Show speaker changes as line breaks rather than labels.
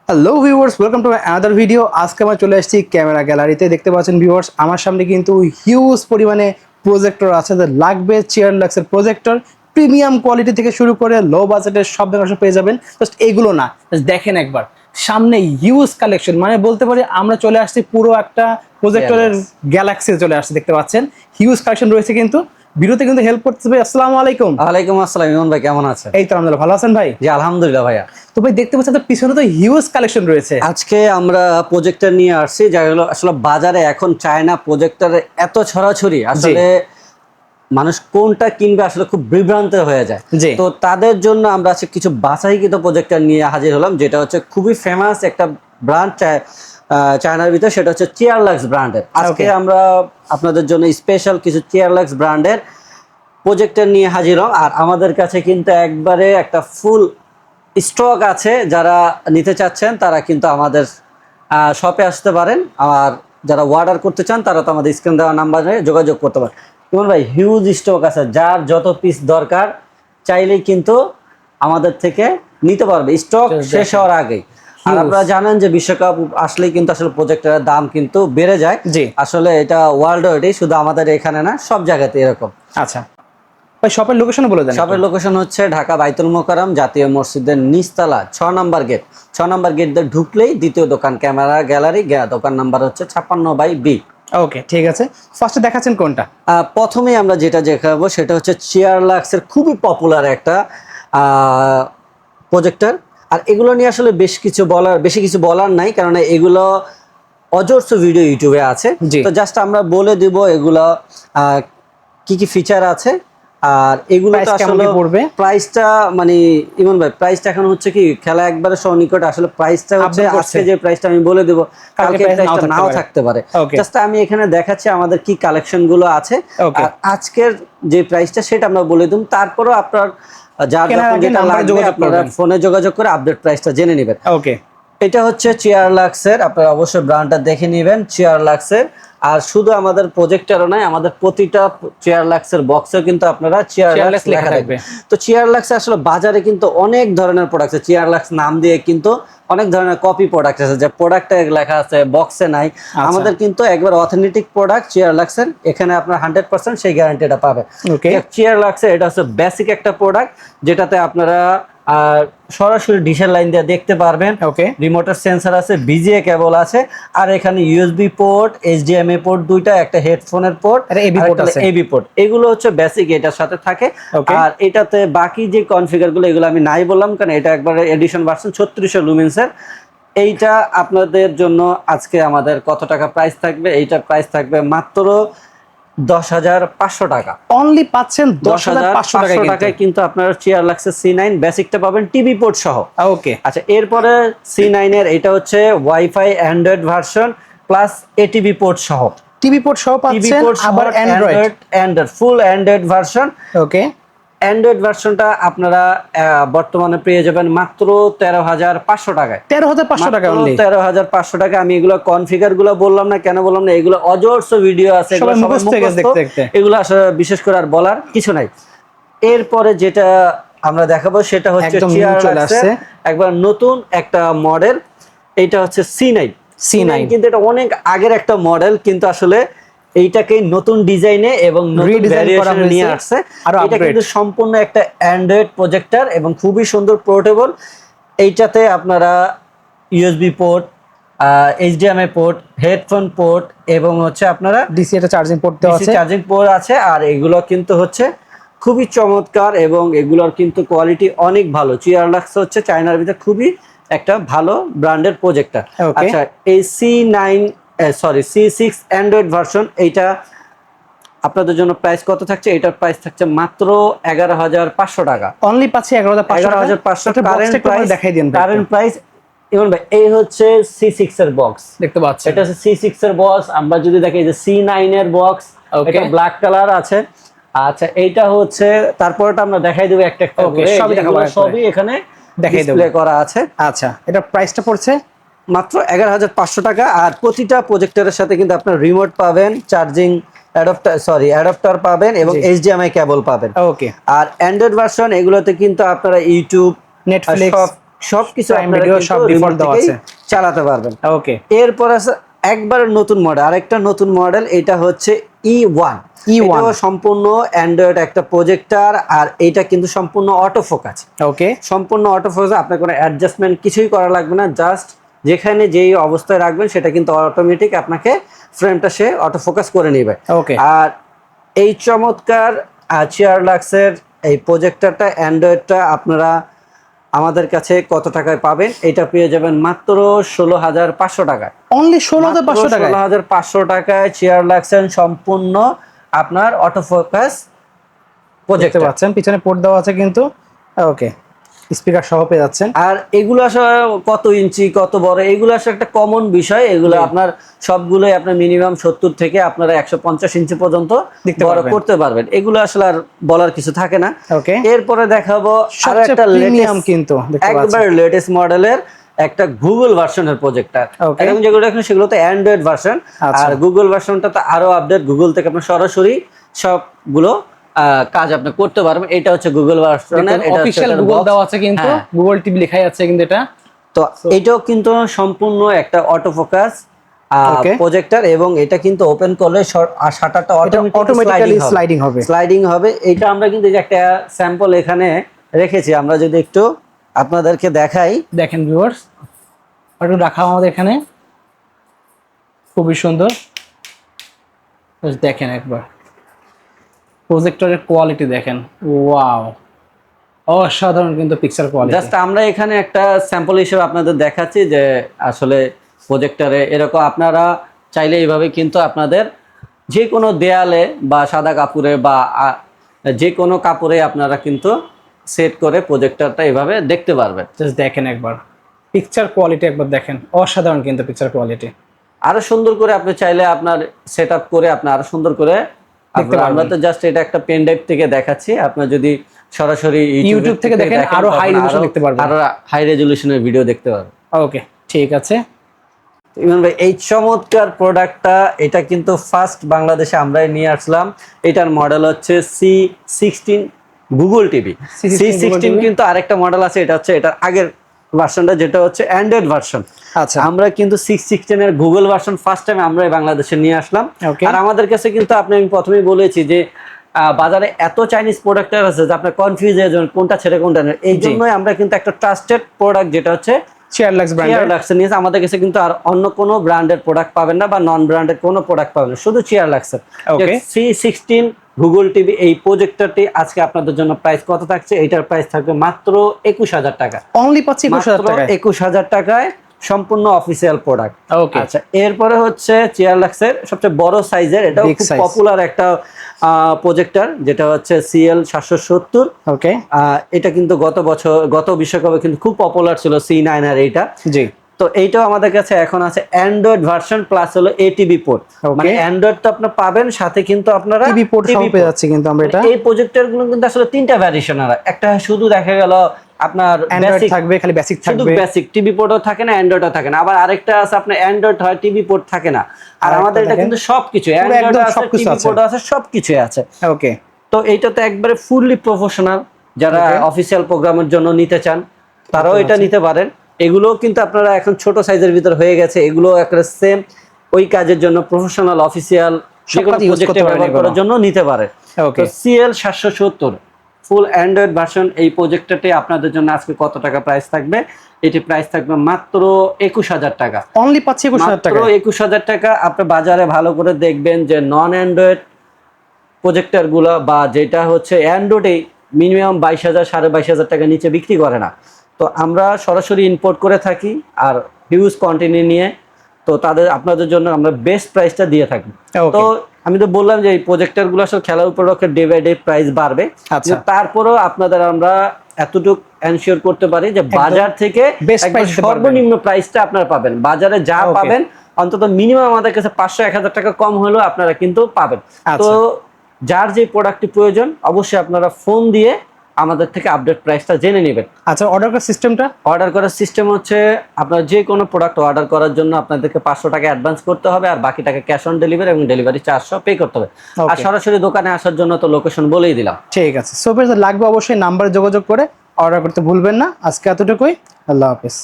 Hello viewers, welcome to another video. আজকে আমরা চলে এসেছি ক্যামেরা গ্যালারিতে। দেখতে পাচ্ছেন ভিউয়ার্স, আমার সামনে কিন্তু হিউজ পরিমাণে প্রজেক্টর আছে। লাগবে চেয়ার লাক্সের প্রজেক্টর, প্রিমিয়াম কোয়ালিটি থেকে শুরু করে লো বাজেটের সব ধরনের পেয়ে যাবেন। জাস্ট এগুলো না, জাস্ট দেখেন একবার সামনে হিউজ কালেকশন, মানে বলতে পারি আমরা চলে আসছি পুরো একটা প্রজেক্টরের গ্যালাক্সি চলে আসছে। দেখতে পাচ্ছেন হিউজ কালেকশন রয়েছে, কিন্তু ভিডিওতে কিন্তু হেল্প করতে হবে। আসসালামু আলাইকুম।
ওয়ালাইকুম আসসালাম। ইমন ভাই কেমন আছেন?
এই তো আলহামদুলিল্লাহ, ভালো আছেন ভাই?
জি আলহামদুলিল্লাহ ভাইয়া।
তো ভাই দেখতে পাচ্ছেন তো পিছনে তো হিউজ কালেকশন রয়েছে।
আজকে আমরা প্রজেক্টর নিয়ে আসছি, যেগুলো আসলে বাজারে এখন চায়না প্রজেক্টরের এত ছড়াছড়ি, আসলে মানুষ কোনটা কিনবে আসলে খুব বিভ্রান্ত হয়ে যায়।
জি।
তো তাদের জন্য আমরা আজকে কিছু বাছাইকৃত প্রজেক্টর নিয়ে হাজির হলাম, যেটা হচ্ছে খুবই ফেমাস একটা ব্র্যান্ড চায়নার ভিতরে, সেটা হচ্ছে চেয়ারলাক্স ব্র্যান্ডের। আজকে আমরা আপনাদের জন্য স্পেশাল কিছু চেয়ারলাক্স ব্র্যান্ডের প্রজেক্টর নিয়ে হাজির হলাম। আর আমাদের কাছে কিন্তু একবারে একটা ফুল স্টক আছে। যারা নিতে চাচ্ছেন তারা কিন্তু আমাদের শপে আসতে পারেন, আর যারা অর্ডার করতে চান তারা তো আমাদের স্ক্রিন দেওয়া নাম্বারে যোগাযোগ করতে পারেন। কেমন ভাই, হিউজ স্টক আছে, যার যত পিস দরকার চাইলেই কিন্তু আমাদের থেকে নিতে পারবে স্টক শেষ হওয়ার আগেই। আর আপনারা জানেন যে বিশ্বকাপ আসলেই কিন্তু আসলে প্রজেক্টরের দাম কিন্তু বেড়ে যায়। আসলে এটা ওয়ার্ল্ড ওয়াইড, শুধু আমাদের এখানে না, সব জায়গাতে এরকম।
আচ্ছা ভাই, শপের লোকেশন বলে দেন।
শপের লোকেশন হচ্ছে ঢাকা বাইতুল মোকাররম জাতীয় মসজিদের নিচতলা 6 নম্বর গেট। 6 নম্বর গেট দিয়ে ঢুকলেই দ্বিতীয় দোকান ক্যামেরা গ্যালারি, দোকান নাম্বার হচ্ছে 56/B।
ওকে, ঠিক আছে। ফার্স্টে দেখাচ্ছেন কোনটা?
প্রথমেই আমরা যেটা দেখাবো সেটা হচ্ছে চেয়ারলাক্সের খুবই পপুলার একটা প্রজেক্টর। আর এগুলো নিয়ে আসলে বেশি কিছু বলার নাই, কারণ এগুলো অজস্র ভিডিও ইউটিউবে আছে। তো জাস্ট আমরা বলে দিব এগুলো কি কি ফিচার আছে। আর এগুলো তো আসলে প্রাইসটা, মানে ইমন ভাই, প্রাইসটা এখন হচ্ছে কি খেলা একবারে সনিকট। আসলে প্রাইসটা হচ্ছে আজকে যে প্রাইসটা আমি বলে দেব, কালকে প্রাইসটা নাও থাকতে পারে। জাস্ট আমি এখানে দেখাচ্ছি আমাদের কি কালেকশন গুলো আছে, আর আজকের যে প্রাইসটা সেটা আমরা বলে দিই। তারপরও আপনার যার যেটা লাগবে আপনারা ফোনে যোগাযোগ করে আপডেট প্রাইসটা জেনে নেবেন।
ওকে,
এটা হচ্ছে চেয়ারলাক্সের, আপনারা অবশ্যই ব্র্যান্ডটা দেখে নেবেন চেয়ারলাক্সের। আর শুধু আমাদের প্রজেক্টরও নয়, আমাদের প্রতিটা চেয়ারলাক্সের বক্সেও কিন্তু আপনারা চেয়ারলাক্স লেখা থাকবে। তো চেয়ারলাক্স আসলে বাজারে কিন্তু অনেক ধরনের প্রোডাক্ট আছে। চেয়ারলাক্স নাম দিয়ে কিন্তু অনেক ধরনের কপি প্রোডাক্ট আছে, যে প্রোডাক্টে লেখা আছে বক্সে নাই। আমাদের কিন্তু একবার অথেন্টিক প্রোডাক্ট চেয়ারলাক্সের, এখানে আপনার 100% সেই গ্যারান্টিটা পাবেন। চেয়ারলাক্সের এটা হচ্ছে বেসিক একটা প্রোডাক্ট, যেটাতে আপনারা সরাসরি ডিশের লাইন দিয়ে দেখতে পারবেন। রিমোটের সেন্সর আছে, বিজিএ কেবল আছে, আর এখানে ইউএসবি পোর্ট, এইচডিএমআই পোর্ট দুইটা, একটা হেডফোনের পোর্ট, এবি পোর্ট। এগুলো হচ্ছে বেসিক এটার সাথে থাকে। আর এটাতে বাকি যে কনফিগার গুলো এগুলো আমি নাই বললাম, কারণ এটা একবারে এডিশন ভার্সন 3600 লুমেন্সের। এইটা আপনাদের জন্য আজকে আমাদের কত টাকা প্রাইস থাকবে? এইটার প্রাইস থাকবে মাত্র 10,500 টাকা।
অনলি পাচ্ছেন 10,500
টাকায় কিন্তু আপনারা চেয়ারলাক্সের C9 বেসিকটা পাবেন টিভি পোর্ট সহ।
ওকে,
আচ্ছা, এরপরে C9 এর এটা হচ্ছে wifi Android version plus ATV port সহ।
টিভি পোর্ট সহ পাচ্ছেন, আবার অ্যান্ড্রয়েড
ফুল অ্যান্ড্রয়েড ভার্সন।
ওকে,
অ্যান্ড্রয়েড ভার্সনটা আপনারা বর্তমানে পেয়ে যাবেন মাত্র 13,500 টাকায়।
13,500 টাকা,
13,500 টাকা। আমি এগুলো কনফিগার গুলো বললাম না, কেন বললাম না, এগুলো অজস্র ভিডিও আছে, এগুলো আসলে বিশেষ করে আর বলার কিছু নাই। এরপরে যেটা আমরা দেখাবো সেটা হচ্ছে চেয়ারলাক্সের একবার নতুন একটা মডেল। এটা হচ্ছে C9 কিন্তু এটা অনেক আগের একটা মডেল, কিন্তু আসলে এইটাকে নতুন ডিজাইনে এবং নতুন ভ্যারিয়েশনে নিয়ে আসছে। এটা কিন্তু সম্পূর্ণ একটা অ্যান্ড্রয়েড প্রজেক্টর এবং খুবই সুন্দর, পোর্টেবল। এইটাতে আপনারা USB port, HDMI port, headphone port এবং হচ্ছে আপনারা
ডিসি একটা চার্জিং পোর্ট দেওয়া আছে,
চার্জিং পোর্ট আছে। আর এগুলো কিন্তু হচ্ছে খুবই চমৎকার এবং এগুলোর কিন্তু কোয়ালিটি অনেক ভালো। চেয়ারলাক্স হচ্ছে চায়নার ভিতরে খুবই একটা ভালো ব্র্যান্ডের প্রজেক্টর। আচ্ছা, এই C6 অ্যান্ড্রয়েড ভার্সন, এইটা আপনাদের জন্য প্রাইস কত থাকছে? এটার প্রাইস থাকছে মাত্র 11,500 টাকা।
অনলি পাচ্ছি 11,500 টাকা।
Current price. এবং ভাই, এই হচ্ছে C6 এর বক্স, দেখতে পাচ্ছেন, এটা হচ্ছে C6 এর বক্স। আমরা যদি দেখি যে C9 এর বক্স, এটা ব্ল্যাক কালার আছে। আচ্ছা, এইটা হচ্ছে, তারপরটা আমরা দেখাই দেব একটা একটা করে, সবই এখানে ডিসপ্লে করা আছে।
আচ্ছা, এটা প্রাইসটা পড়ছে
মাত্র 11,500 টাকা। আর প্রতিটা প্রজেক্টরের সাথে কিন্তু আপনার রিমোট পাবেন, চার্জিং অ্যাডাপ্টার পাবেন এবং এইচডিএমআই কেবল পাবেন।
ওকে,
আর অ্যান্ড্রয়েড ভার্সন এগুলোতে কিন্তু আপনারা ইউটিউব,
নেটফ্লিক্স
সবকিছু
Prime
আপনারা
Video
কিন্তু
সব
রিমোট
default দেওয়া
থেকেই
আছে।
চালাতে পারবেন।
ওকে,
এরপর আছে একবার নতুন মডেল, আরেকটা নতুন মডেল, এটা হচ্ছে E1।
E1
এটাও সম্পূর্ণ অ্যান্ড্রয়েড একটা প্রজেক্টর, আর এটা কিন্তু সম্পূর্ণ অটো ফোকাস।
ওকে,
সম্পূর্ণ অটো ফোকাস, আপনার কোনো অ্যাডজাস্টমেন্ট কিছুই করা লাগবে না, জাস্ট যেখানে যেই অবস্থায় রাখবেন সেটা কিন্তু অটোমেটিক আপনাকে ফ্রেমটা সে অটো ফোকাস করে নেবে।
ওকে।
আর এই চমৎকার চিয়ারলাক্সের এই প্রজেক্টরটা অ্যান্ড্রয়েডটা আপনারা আমাদের কাছে কত টাকায় পাবেন? এটা পেয়ে যাবেন মাত্র 16,500 টাকায়।
অনলি 16,500 টাকায়?
16,500 টাকায় চিয়ারলাক্সের সম্পূর্ণ আপনার অটো ফোকাস
দেখতে
প্রজেক্টর।
পাচ্ছেন পিছনে পোর্ট দেওয়া আছে কিন্তু। ওকে, স্পিকার সহ পেয়ে যাচ্ছেন।
আর এগুলো আসলে কত ইঞ্চি কত বড়, এগুলো আসলে একটা কমন বিষয়। এগুলো আপনার সবগুলোই আপনার মিনিমাম 70 থেকে আপনারা 150 ইঞ্চি পর্যন্ত বড় করতে পারবেন। এগুলো আসলে আর বলার কিছু থাকে না।
ওকে,
এরপরে দেখাবো আর
সবচেয়ে
একটা
প্রিমিয়াম
লেটেস্ট,
কিন্তু দেখতে পাচ্ছেন।
একবার লেটেস্ট মডেলের একটা গুগল ভার্সনের প্রজেক্টর।
ওকে,
এবং যেগুলো দেখেন সেগুলো তো অ্যান্ড্রয়েড ভার্সন,
আচ্ছা।
আর গুগল ভার্সনটা তো আরো আপডেট। গুগল থেকে আপনি সরাসরি সবগুলো কাজ আপনি করতে পারবেন। এটা হচ্ছে গুগল ভার্সনের, এটা
অফিশিয়াল গুগল দেওয়া আছে কিন্তু, গুগল টিভি লেখাই আছে কিন্তু এটা।
তো এটাও কিন্তু সম্পূর্ণ একটা অটো ফোকাস প্রজেক্টর, এবং এটা কিন্তু ওপেন করলে শাটারটা
অটোমেটিক্যালি স্লাইডিং হবে।
স্লাইডিং হবে। এটা আমরা কিন্তু এই যে একটা স্যাম্পল এখানে রেখেছি, আমরা যদি একটু আপনাদেরকে দেখাই।
দেখেন ভিউয়ার্স, একটু রাখা আমাদের এখানে, খুবই সুন্দর। দেখেন একবার প্রজেক্টরের কোয়ালিটি দেখেন, ওয়াও, অসাধারণ কিন্তু পিকচার কোয়ালিটি।
জাস্ট আমরা এখানে একটা স্যাম্পল হিসেবে আপনাদের দেখাচ্ছি যে আসলে প্রজেক্টরে এরকম আপনারা চাইলে এইভাবে কিন্তু আপনাদের যে কোনো দেয়ালে বা সাদা কাপড়ে বা যে কোনো কাপড়ে আপনারা কিন্তু সেট করে প্রজেক্টরটা এভাবে দেখতে পারবেন।
জাস্ট দেখেন একবার পিকচার কোয়ালিটি, একবার দেখেন, অসাধারণ কিন্তু পিকচার কোয়ালিটি।
আরো সুন্দর করে আপনি চাইলে আপনার সেট আপ করে আপনি আরো সুন্দর করে আমরা তো জাস্ট এটা একটা পেন ড্রাইভ থেকে দেখাচ্ছি। আপনার যদি সরাসরি
ইউটিউব থেকে দেখেন আরো হাই রেজলিউশন দেখতে পারবেন,
আরো হাই রেজলিউশনের ভিডিও দেখতে পারবেন।
ওকে, ঠিক আছে।
ইমন ভাই, এই চমৎকার প্রোডাক্টটা, এটা কিন্তু ফার্স্ট বাংলাদেশে আমরাই নিয়ে আসলাম। এটার মডেল হচ্ছে C16 গুগল টিভি। C16 কিন্তু আরেকটা মডেল আছে, এটা হচ্ছে এটার আগের ভার্সনটা, যেটা হচ্ছে অ্যান্ড্রয়েড ভার্সন।
আচ্ছা,
আমরা কিন্তু 616 এর গুগল ভার্সন ফার্স্ট টাইম আমরাই বাংলাদেশে নিয়ে আসলাম। আর আমাদের কাছে কিন্তু আমি প্রথমেই বলেছি যে বাজারে এত চাইনিজ প্রোডাক্ট আছে যে আপনার কনফিউজ হয়ে যাবেন কোনটা ছেড়ে কোনটা নেই। এই জন্যই আমরা কিন্তু একটা ট্রাস্টেড প্রোডাক্ট, যেটা হচ্ছে
চিয়ারলাক্স ব্র্যান্ডের
নিয়ে আমাদের কাছে কিন্তু আর অন্য কোনো ব্র্যান্ডের প্রোডাক্ট পাবেন না, বা নন ব্র্যান্ডের কোনো প্রোডাক্ট পাবেন না, শুধু চিয়ারলাক্সের। C16 গুগল টিভি এই প্রজেক্টরটি আজকে আপনাদের জন্য প্রাইস কত থাকছে? এটার প্রাইস থাকবে মাত্র 21,000 টাকা।
অনলি পাচ্ছি 21,000 টাকায়।
21,000 টাকায় সম্পূর্ণ অফিসিয়াল প্রোডাক্ট।
ওকে,
আচ্ছা, এরপরে হচ্ছে চিয়ারলাক্সের সবচেয়ে বড় সাইজের, এটা খুব পপুলার একটা প্রজেক্টর, যেটা হচ্ছে CL770।
ওকে,
এটা কিন্তু গত বিশ্বকাপে কিন্তু খুব পপুলার ছিল C9 আর এইটা।
জি।
তো এইটাও আমাদের কাছে এখন আছে অ্যান্ড্রয়েড ভার্সন প্লাস হলো ATV পোর্ট। মানে অ্যান্ড্রয়েড তো আপনি পাবেন, সাথে কিন্তু আপনারা
টিভি পোর্ট সহ পেয়ে যাচ্ছে কিন্তু আমরা এটা।
এই প্রজেক্টর গুলো কিন্তু আসলে তিনটা ভ্যারিয়েশন আছে। একটা শুধু দেখা গেল আপনার
অ্যান্ড্রয়েড থাকবে, খালি বেসিক থাকবে,
শুধু বেসিক টিভি পোর্টও থাকে না, অ্যান্ড্রয়েডও থাকে না। আবার আরেকটা আছে আপনার অ্যান্ড্রয়েড হয়, টিভি পোর্ট থাকে না। আর আমাদের এটা কিন্তু সবকিছু অ্যান্ড্রয়েড আছে, টিভি পোর্ট আছে, সবকিছু আছে।
ওকে,
তো এইটা তো একবারে ফুললি প্রফেশনাল। যারা অফিসিয়াল প্রোগ্রামের জন্য নিতে চান তারাও এটা নিতে পারেন। এগুলো কিন্তু আপনারা এখন ছোট সাইজের ভিতর হয়ে গেছে, এগুলো একটা সেম ওই কাজের জন্য প্রফেশনাল অফিসিয়াল যে কোনো প্রজেক্টে ব্যবহার করার জন্য নিতে পারে।
ওকে,
CL770 ফুল অ্যান্ড্রয়েড ভার্সন এই প্রজেক্টরটি আপনাদের জন্য আজকে কত টাকা প্রাইস থাকবে? এটি প্রাইস থাকবে মাত্র 21,000 টাকা।
অনলি পাচ্ছি 21,000 টাকা।
21,000 টাকা। আপনি বাজারে ভালো করে দেখবেন যে নন অ্যান্ড্রয়েড প্রজেক্টর গুলো, বা যেটা হচ্ছে অ্যান্ড্রয়েডে মিনিমাম 22,000 22,000 টাকা নিচে বিক্রি করে না। তো আমরা সরাসরি ইম্পোর্ট করে থাকি আর হিউজ কোয়ান্টিটি নিয়ে, তো আপনাদের জন্য আমরা বেস্ট প্রাইসটা দিয়ে থাকি। তো আমি তো বললাম যে এই প্রজেক্টর গুলো আসলে খেলার উপলক্ষে ডে বাই ডে প্রাইস বাড়বে। তারপরেও আপনাদের আমরা এতটুকু এনশিওর করতে পারি যে বাজার থেকে সর্বনিম্ন প্রাইসটা আপনারা পাবেন। বাজারে যা পাবেন অন্তত মিনিমাম আমাদের কাছে 500-1000 টাকা কম হলেও আপনারা কিন্তু পাবেন। তো যার যে প্রোডাক্টটি প্রয়োজন অবশ্যই আপনারা ফোন দিয়ে আমাদের থেকে আপডেট প্রাইসটা জেনে নেবেন।
আচ্ছা, অর্ডার করার
সিস্টেম হচ্ছে আপনারা যে কোনো প্রোডাক্ট অর্ডার করার জন্য আপনাদেরকে 500 টাকা অ্যাডভান্স করতে হবে, আর বাকি টাকা ক্যাশ অন ডেলিভারি এবং ডেলিভারি চার্জও পে করতে হবে। আর সরাসরি দোকানে আসার জন্য তো লোকেশন বলেই দিলাম।
ঠিক আছে, সো লাগবে অবশ্যই নাম্বারে যোগাযোগ করে অর্ডার করতে ভুলবেন না। আজকে এতটুকুই, আল্লাহ হাফেজ।